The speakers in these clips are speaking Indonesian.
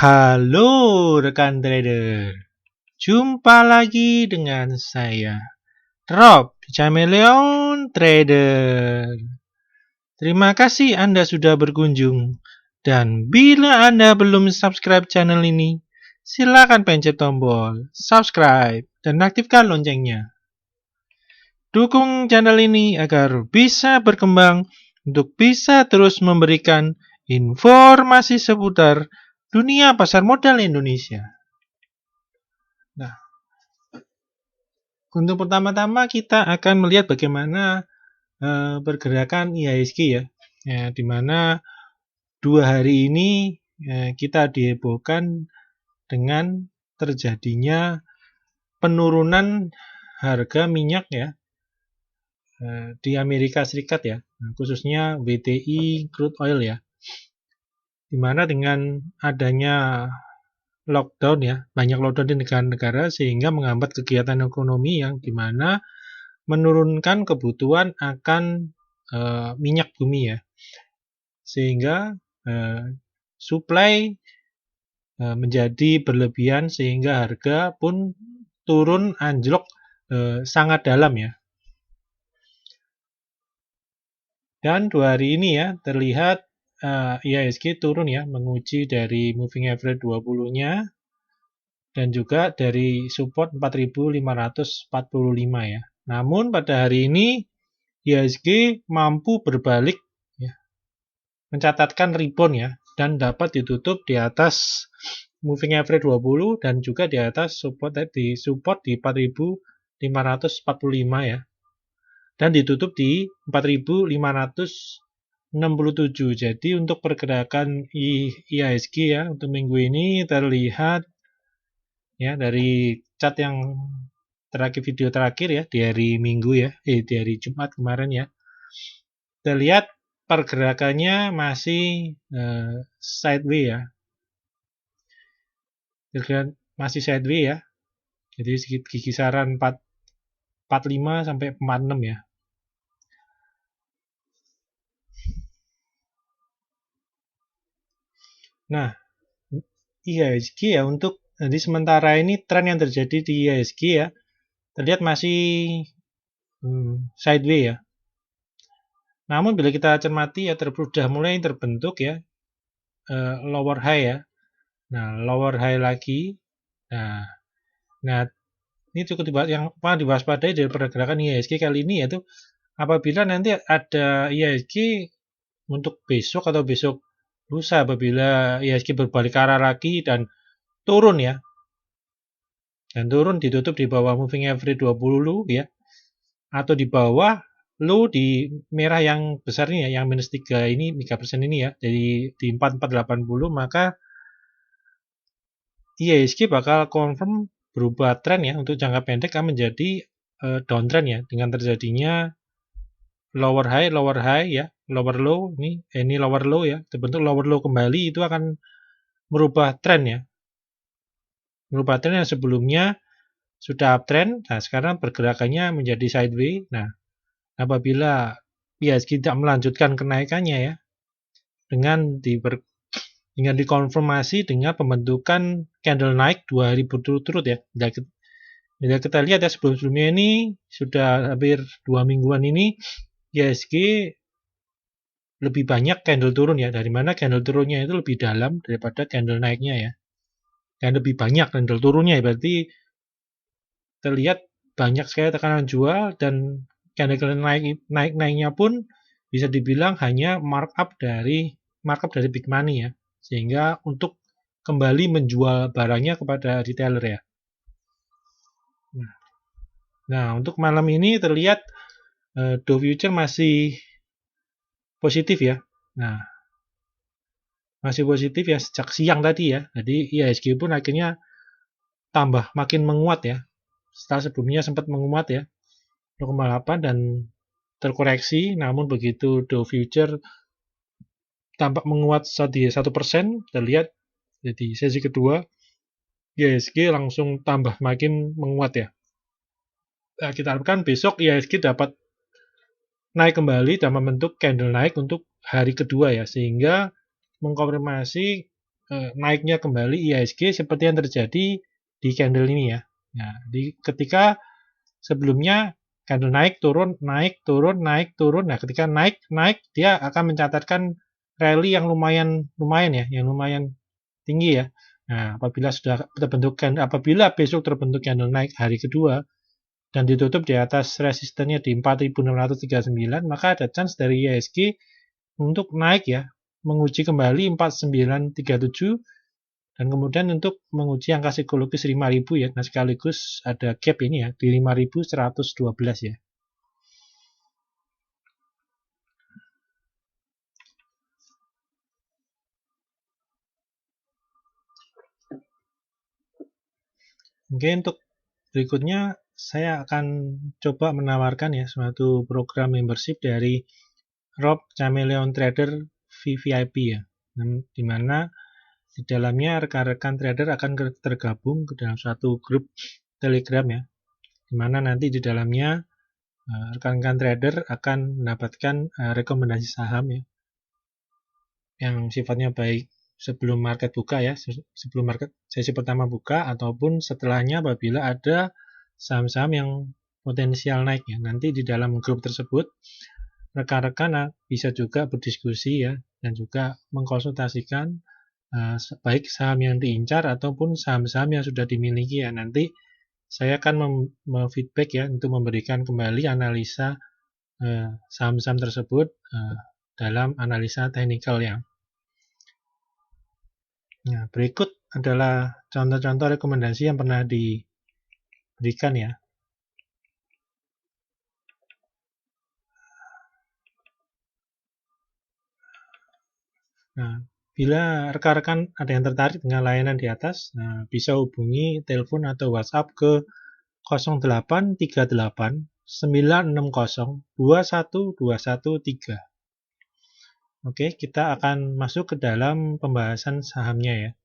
Halo rekan trader, jumpa lagi dengan saya, Rob Chameleon Trader. Terima kasih Anda sudah berkunjung, dan bila Anda belum subscribe channel ini, silakan pencet tombol subscribe dan aktifkan loncengnya. Dukung channel ini agar bisa berkembang untuk bisa terus memberikan informasi seputar dunia pasar modal Indonesia. Nah, untuk pertama-tama kita akan melihat bagaimana pergerakan IHSG ya, di mana 2 hari ini kita dihebohkan dengan terjadinya penurunan harga minyak ya di Amerika Serikat ya, khususnya WTI crude oil ya, di mana dengan adanya lockdown ya, banyak lockdown di negara-negara sehingga menghambat kegiatan ekonomi yang dimana menurunkan kebutuhan akan minyak bumi ya, sehingga supply menjadi berlebihan sehingga harga pun turun anjlok sangat dalam ya. Dan 2 hari ini ya terlihat IHSG turun ya, menguji dari moving average 20-nya dan juga dari support 4.545 ya. Namun pada hari ini IHSG mampu berbalik ya, mencatatkan rebound ya, dan dapat ditutup di atas moving average 20 dan juga di atas support di 4.545 ya, dan ditutup di 4.567. Jadi untuk pergerakan IHSG ya untuk minggu ini terlihat ya dari chart yang video terakhir ya di hari Minggu ya, di hari Jumat kemarin ya, terlihat pergerakannya masih sideways ya, masih sideways ya, jadi di kisaran 45 sampai 46 ya. Nah, IHSG ya untuk jadi sementara ini tren yang terjadi di IHSG ya terlihat masih sideways ya. Namun bila kita cermati ya sudah mulai terbentuk ya lower high ya. Nah, lower high lagi. Nah ini cukup diwaspadai dari pergerakan IHSG kali ini, yaitu apabila nanti ada IHSG untuk besok atau besok lusa, apabila IHSG berbalik arah lagi dan turun ya, dan turun ditutup di bawah moving average 20 ya, atau di bawah low di merah yang besar ini ya, yang minus 3 ini, 3% ini ya, jadi di 4480, maka IHSG bakal confirm berubah tren ya, untuk jangka pendek akan menjadi downtrend ya, dengan terjadinya lower high ya, lower low ini lower low ya, terbentuk lower low kembali, itu akan merubah tren ya, merubah tren yang sebelumnya sudah uptrend. Nah, sekarang pergerakannya menjadi sideways. Nah, apabila IHSG tidak melanjutkan kenaikannya ya, dengan dikonfirmasi dengan pembentukan candle naik 2 hari berturut-turut ya. Bila kita lihat ya, sebelum-sebelumnya ini sudah hampir 2 mingguan ini IHSG lebih banyak candle turun ya, dari mana candle turunnya itu lebih dalam daripada candle naiknya ya, dan lebih banyak candle turunnya, berarti terlihat banyak sekali tekanan jual, dan candle naiknya pun bisa dibilang hanya markup dari big money ya, sehingga untuk kembali menjual barangnya kepada retailer ya. Nah, untuk malam ini terlihat Dow Future masih positif ya. Nah, masih positif ya sejak siang tadi ya. Jadi IHSG pun akhirnya tambah makin menguat ya. Setelah sebelumnya sempat menguat ya 0,8 dan terkoreksi, namun begitu Dow Future tampak menguat di 1%, terlihat jadi sesi kedua IHSG langsung tambah makin menguat ya. Nah, kita harapkan besok IHSG dapat naik kembali dan membentuk candle naik untuk hari kedua ya, sehingga mengkonfirmasi naiknya kembali IHSG seperti yang terjadi di candle ini ya. Nah, ketika sebelumnya candle naik turun, naik turun, naik turun. Nah, ketika naik dia akan mencatatkan rally yang lumayan ya, yang lumayan tinggi ya. Nah, apabila besok terbentuk candle naik hari kedua dan ditutup di atas resistennya di 4.639, maka ada chance dari IHSG untuk naik ya, menguji kembali 4937 dan kemudian untuk menguji angka psikologis 5.000 ya. Nah, sekaligus ada gap ini ya di 5.112 ya. Oke, untuk berikutnya saya akan coba menawarkan ya suatu program membership dari Rob Chameleon Trader VVIP ya, di mana di dalamnya rekan-rekan trader akan tergabung ke dalam suatu grup Telegram ya, di mana nanti di dalamnya rekan-rekan trader akan mendapatkan rekomendasi saham ya, yang sifatnya baik sebelum market buka ya, sebelum market sesi pertama buka ataupun setelahnya apabila ada saham-saham yang potensial naik ya. Nanti di dalam grup tersebut rekan-rekan bisa juga berdiskusi ya dan juga mengkonsultasikan baik saham yang diincar ataupun saham-saham yang sudah dimiliki ya. Nanti saya akan memfeedback ya untuk memberikan kembali analisa saham-saham tersebut dalam analisa teknikal ya. Nah, berikut adalah contoh-contoh rekomendasi yang pernah diberikan ya. Nah, bila rekan-rekan ada yang tertarik dengan layanan di atas, nah, bisa hubungi telepon atau WhatsApp ke 0838 960 21213. Oke, kita akan masuk ke dalam pembahasan sahamnya ya.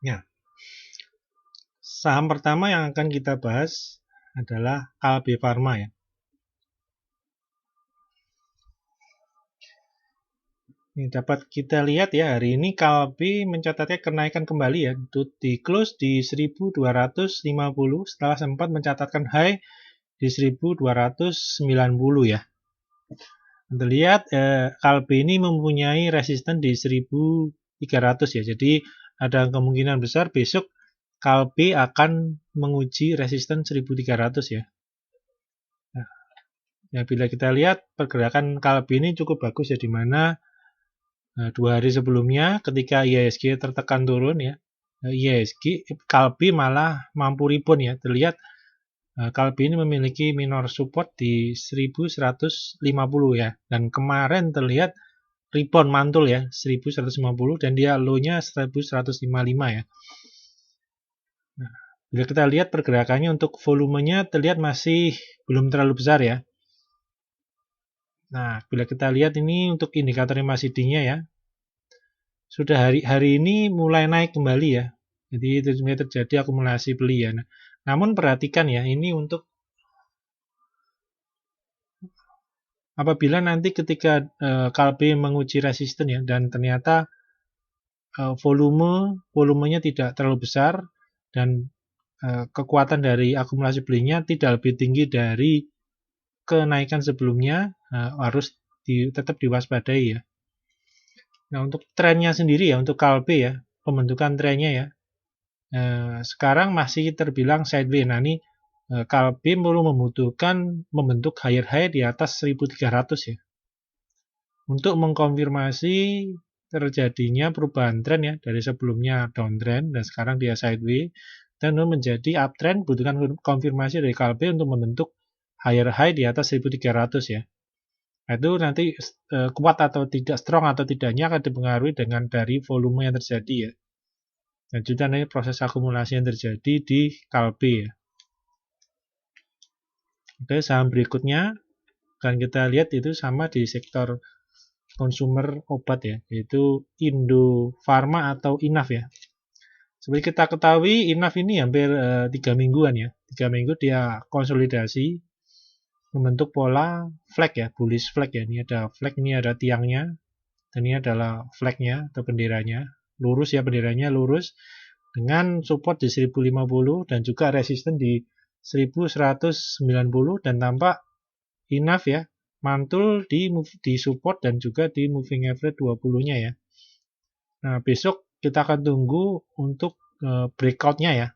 Ya. Saham pertama yang akan kita bahas adalah Kalbe Pharma ya. Ini dapat kita lihat ya, hari ini Kalbe mencatatkan kenaikan kembali ya, di close di 1250 setelah sempat mencatatkan high di 1290 ya. Kita lihat Kalbe ini mempunyai resisten di 1300 ya, jadi ada kemungkinan besar besok Kalbe akan menguji resisten 1300 ya. Nah, ya bila kita lihat pergerakan Kalbe ini cukup bagus ya, di mana 2 hari sebelumnya ketika IHSG tertekan turun ya, IHSG Kalbe malah mampu rebound ya. Terlihat Kalbe ini memiliki minor support di 1150 ya, dan kemarin terlihat rebound mantul ya 1150 dan dia low-nya 1155 ya. Nah, bila kita lihat pergerakannya untuk volumenya terlihat masih belum terlalu besar ya. Nah, bila kita lihat ini untuk indikator MACD-nya ya, sudah hari ini mulai naik kembali ya. Jadi itu terjadi akumulasi beli ya. Nah, namun perhatikan ya, ini untuk apabila nanti ketika Kalbe menguji resisten ya dan ternyata volumenya tidak terlalu besar dan kekuatan dari akumulasi belinya tidak lebih tinggi dari kenaikan sebelumnya, harus tetap diwaspadai ya. Nah, untuk trennya sendiri ya, untuk Kalbe ya, pembentukan trennya ya, sekarang masih terbilang sideways. Nah, ini Kalbe perlu membutuhkan membentuk higher high di atas 1300 ya. Untuk mengkonfirmasi terjadinya perubahan tren ya, dari sebelumnya downtrend dan sekarang dia sideways, dan menjadi uptrend, butuhkan konfirmasi dari Kalbe untuk membentuk higher high di atas 1300 ya. Nah, itu nanti kuat atau tidak, strong atau tidaknya akan dipengaruhi dengan dari volume yang terjadi ya. Dan juga nanti proses akumulasi yang terjadi di Kalbe ya. Oke, saham berikutnya akan kita lihat itu sama di sektor konsumer obat ya, yaitu Indofarma atau INAF ya. Seperti kita ketahui, INAF ini hampir 3 mingguan ya. 3 minggu dia konsolidasi membentuk pola flag ya, bullish flag ya. Ini ada flag, ini ada tiangnya, dan ini adalah flagnya atau benderanya. Lurus ya, benderanya lurus dengan support di 1050 dan juga resisten di 1190 dan tampak INAF ya, mantul di support dan juga di moving average 20-nya ya. Nah, besok kita akan tunggu untuk breakout-nya ya.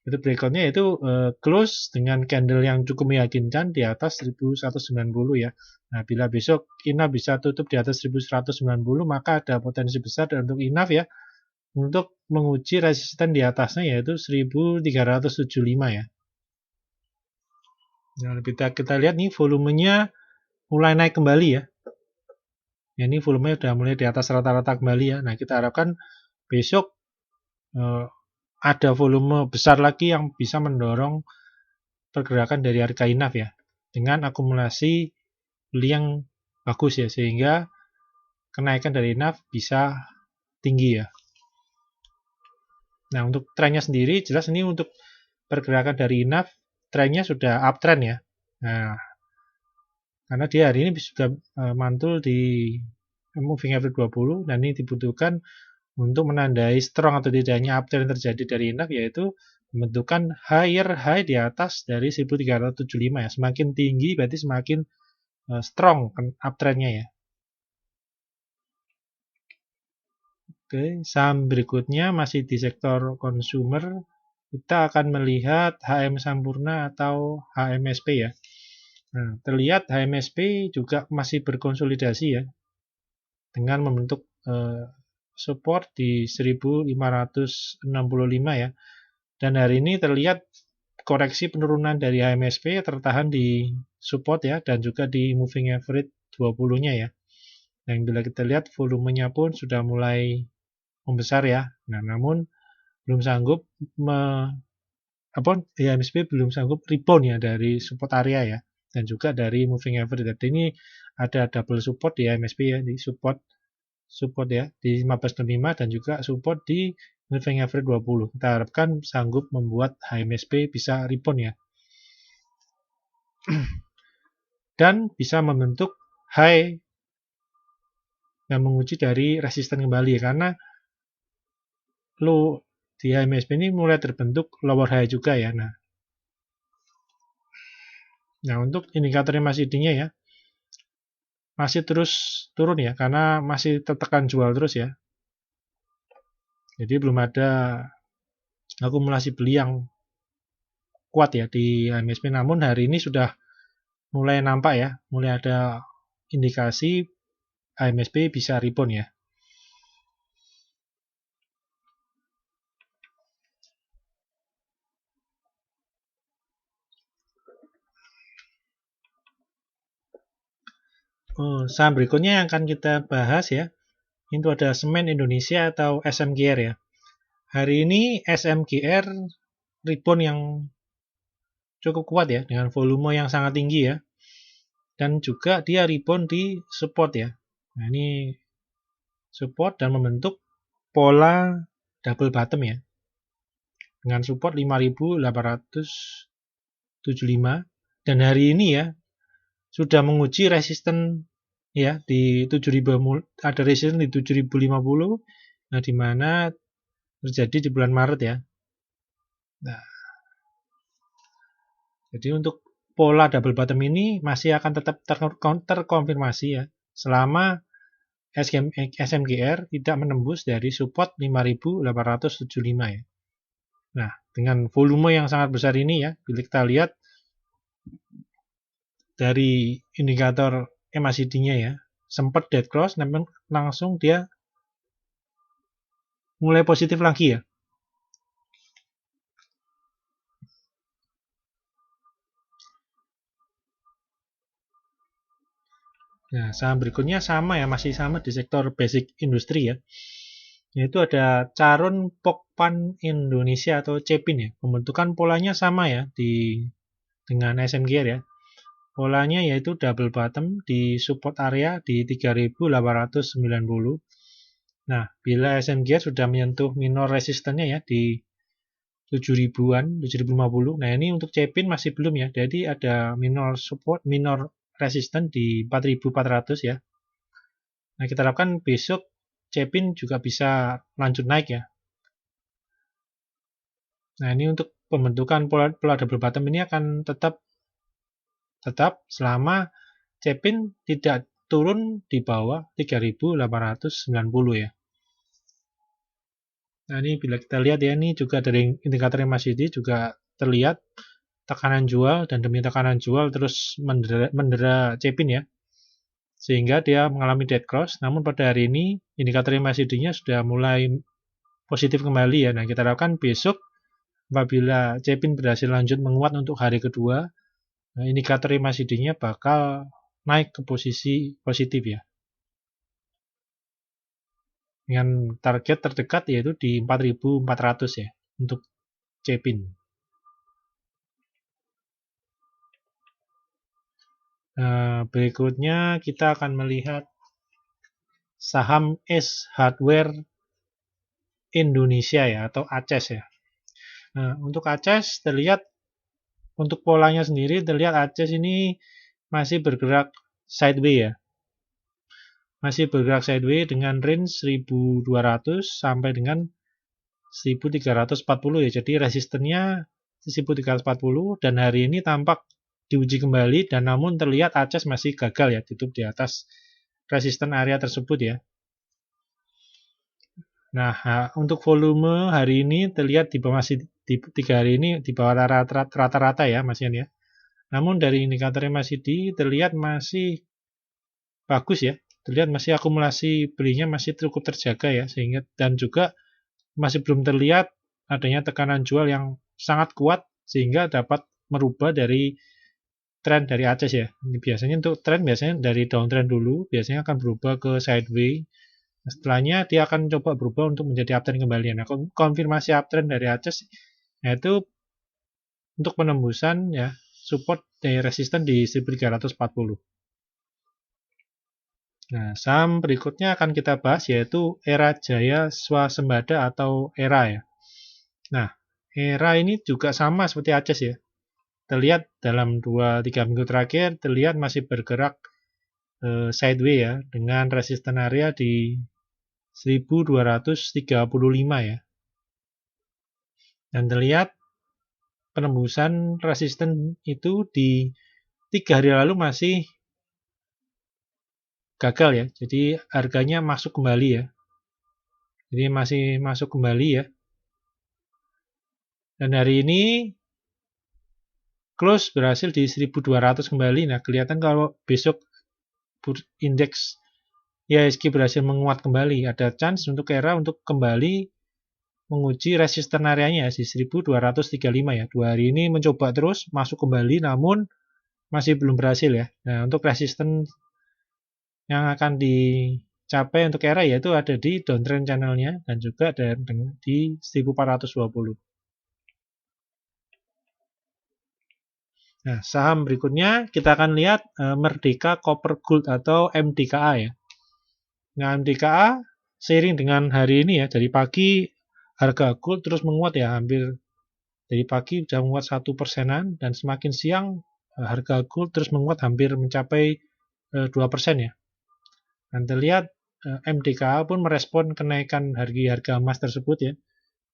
Itu breakout-nya itu close dengan candle yang cukup meyakinkan di atas 1190 ya. Nah, bila besok INAF bisa tutup di atas 1190, maka ada potensi besar untuk INAF ya untuk menguji resisten di atasnya yaitu 1375 ya. Nah, kita lihat nih volumenya mulai naik kembali ya. Ya, ini volumenya sudah mulai di atas rata-rata kembali ya. Nah, kita harapkan besok ada volume besar lagi yang bisa mendorong pergerakan dari harga INAF ya, dengan akumulasi beli yang bagus ya, sehingga kenaikan dari INAF bisa tinggi ya. Nah, untuk trennya sendiri jelas ini untuk pergerakan dari INAF trennya sudah uptrend ya. Nah, karena dia hari ini sudah mantul di moving average 20 dan ini dibutuhkan untuk menandai strong atau tidaknya uptrend terjadi dari INAF, yaitu membentukkan higher high di atas dari 1375 ya. Semakin tinggi berarti semakin strong uptrendnya ya. Oke, saham berikutnya masih di sektor consumer. Kita akan melihat HM Sampurna atau HMSP ya. Nah, terlihat HMSP juga masih berkonsolidasi ya, dengan membentuk support di 1565 ya. Dan hari ini terlihat koreksi penurunan dari HMSP tertahan di support ya, dan juga di moving average 20-nya ya. Dan bila kita lihat volumenya pun sudah mulai membesar ya. Nah, namun belum sanggup HMSP belum sanggup rebound ya dari support area ya, dan juga dari moving average. Jadi ini ada double support di HMSP ya, di support ya di 1565 dan juga support di moving average 20. Kita harapkan sanggup membuat HMSP bisa rebound ya. Dan bisa membentuk high yang menguji dari resisten kembali karena low di HMSP ini mulai terbentuk lower high juga ya. Nah, untuk indikatornya masih tinggi ya, masih terus turun ya karena masih tertekan jual terus ya. Jadi belum ada akumulasi beli yang kuat ya di HMSP, namun hari ini sudah mulai nampak ya, mulai ada indikasi HMSP bisa rebound ya. Saham berikutnya yang akan kita bahas ya, itu ada Semen Indonesia atau SMGR ya. Hari ini SMGR rebound yang cukup kuat ya, dengan volume yang sangat tinggi ya. Dan juga dia rebound di support ya. Nah, ini support dan membentuk pola double bottom ya. Dengan support 5875 dan hari ini ya sudah menguji resisten ya di 7000, ada resisten di 7050. Nah, di mana terjadi di bulan Maret ya. Nah, jadi untuk pola double bottom ini masih akan tetap terkonfirmasi ya selama SMGR tidak menembus dari support 5875 ya. Nah, dengan volume yang sangat besar ini ya, bila kita lihat dari indikator MACD-nya ya, sempat dead cross, namun langsung dia mulai positif lagi ya. Nah, saham berikutnya sama ya, masih sama di sektor basic industri ya. Yaitu ada Carun Pokpan Indonesia atau CEPIN ya. Pembentukan polanya sama ya dengan SMGR ya. Polanya yaitu double bottom di support area di 3890. Nah, bila SMGR sudah menyentuh minor resistannya ya di 7000-an, 7050. Nah, ini untuk Cepin masih belum ya. Jadi ada minor support, minor resistance di 4400 ya. Nah, kita harapkan besok Cepin juga bisa lanjut naik ya. Nah, ini untuk pembentukan pola double bottom ini akan tetap selama Cepin tidak turun di bawah 3890 ya. Nah, ini bila kita lihat ya, ini juga dari indikator MACD juga terlihat tekanan jual dan demi tekanan jual terus mendera Cepin ya. Sehingga dia mengalami dead cross, namun pada hari ini indikator MACD-nya sudah mulai positif kembali ya. Nah, kita harapkan besok apabila Cepin berhasil lanjut menguat untuk hari kedua, nah, indikator MACD-nya bakal naik ke posisi positif ya. Dengan target terdekat yaitu di 4400 ya untuk Cepin. Nah, berikutnya kita akan melihat saham S Hardware Indonesia ya atau ACES ya. Nah, untuk ACES terlihat untuk polanya sendiri terlihat ACES ini masih bergerak sideways ya. Masih bergerak sideways dengan range 1200 sampai dengan 1340 ya. Jadi resistennya 1340 dan hari ini tampak diuji kembali dan namun terlihat ACES masih gagal ya, tutup di atas resisten area tersebut ya. Nah, untuk volume hari ini terlihat di bawah masih di 3 hari ini di bawah rata-rata ya Mas Yan ya. Namun dari indikator MACD terlihat masih bagus ya. Terlihat masih akumulasi belinya masih cukup terjaga ya sehingga dan juga masih belum terlihat adanya tekanan jual yang sangat kuat sehingga dapat merubah dari tren dari ACES ya. Ini biasanya untuk tren biasanya dari downtrend dulu biasanya akan berubah ke sideways. Setelahnya dia akan coba berubah untuk menjadi uptrend kembali. Nah, konfirmasi uptrend dari ACES yaitu untuk penembusan ya support dari resisten di 1340. Nah, saham berikutnya akan kita bahas yaitu Era Jaya Swasembada atau ERA ya. Nah, ERA ini juga sama seperti ACES ya. Terlihat dalam 2-3 minggu terakhir terlihat masih bergerak sideways ya dengan resisten area di 1235 ya. Dan terlihat penembusan resisten itu di 3 hari lalu masih gagal ya. Jadi harganya masuk kembali ya. Jadi masih masuk kembali ya. Dan hari ini close berhasil di 1200 kembali. Nah, kelihatan kalau besok indeks IHSG berhasil menguat kembali. Ada chance untuk ERA untuk kembali menguji resisten areanya di 1235 ya. 2 hari ini mencoba terus masuk kembali namun masih belum berhasil ya. Nah, untuk resisten yang akan dicapai untuk ERA yaitu ada di downtrend channelnya dan juga di 1420. Nah, saham berikutnya kita akan lihat Merdeka Copper Gold atau MDKA ya. Nah, MDKA seiring dengan hari ini ya, dari pagi harga gold terus menguat ya, hampir dari pagi sudah menguat 1%-an dan semakin siang harga gold terus menguat hampir mencapai 2% ya. Dan terlihat MDKA pun merespon kenaikan harga emas tersebut ya,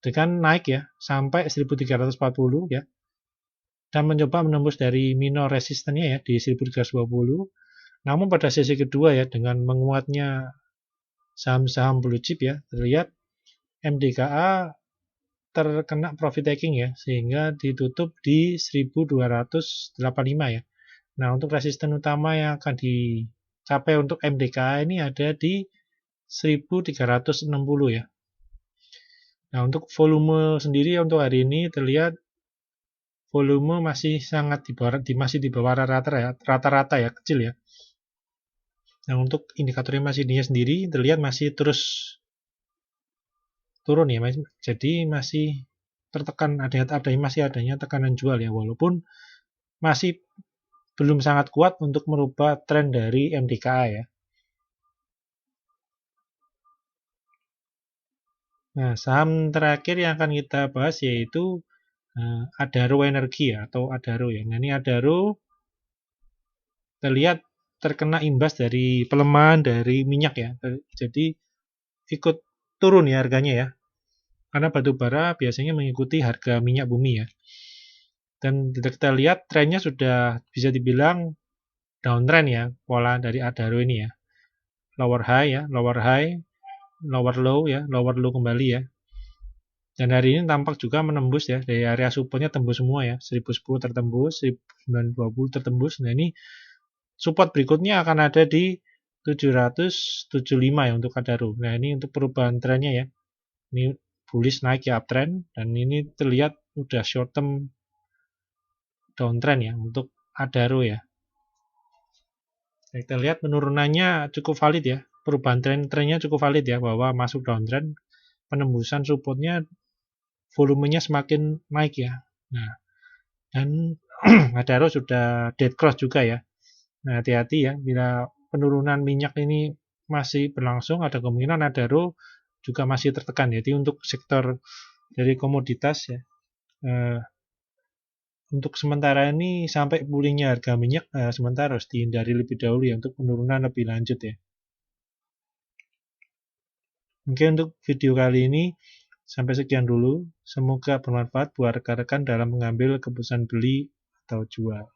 dengan naik ya sampai 1340 ya. Dan mencoba menembus dari minor resistennya ya di 1320. Namun pada sesi kedua ya dengan menguatnya saham-saham blue chip ya terlihat MDKA terkena profit taking ya sehingga ditutup di 1285 ya. Nah, untuk resisten utama yang akan dicapai untuk MDKA ini ada di 1360 ya. Nah, untuk volume sendiri untuk hari ini terlihat volume masih sangat masih di bawah rata-rata ya, kecil ya. Nah, untuk indikatornya masih dia sendiri terlihat masih terus turun ya, jadi masih tertekan masih adanya tekanan jual ya, walaupun masih belum sangat kuat untuk merubah tren dari MDKA ya. Nah, saham terakhir yang akan kita bahas yaitu Adaro Energi ya, atau Adaro ya. Nah, ini Adaro terlihat terkena imbas dari pelemahan dari minyak ya. Jadi ikut turun ya harganya ya. Karena batu bara biasanya mengikuti harga minyak bumi ya. Dan kita lihat trennya sudah bisa dibilang downtrend ya, pola dari Adaro ini ya. Lower high ya, lower high, lower low ya, lower low kembali ya. Dan hari ini tampak juga menembus ya, dari area supportnya tembus semua ya, 1010 tertembus, 1920 tertembus. Nah ini support berikutnya akan ada di 775 ya untuk Adaro. Nah ini untuk perubahan trennya ya. Ini bullish naik ya uptrend, dan ini terlihat udah short term downtrend ya untuk Adaro ya. Kita lihat penurunannya cukup valid ya, perubahan trennya cukup valid ya, bahwa masuk downtrend, penembusan supportnya volumenya semakin naik ya. Nah, dan Adaro sudah dead cross juga ya. Nah, hati-hati ya, bila penurunan minyak ini masih berlangsung, ada kemungkinan Adaro juga masih tertekan. Jadi untuk sektor dari komoditas ya, untuk sementara ini sampai pulihnya harga minyak, sementara harus dihindari lebih dahulu ya untuk penurunan lebih lanjut ya. Mungkin untuk video kali ini sampai sekian dulu. Semoga bermanfaat buat rekan-rekan dalam mengambil keputusan beli atau jual.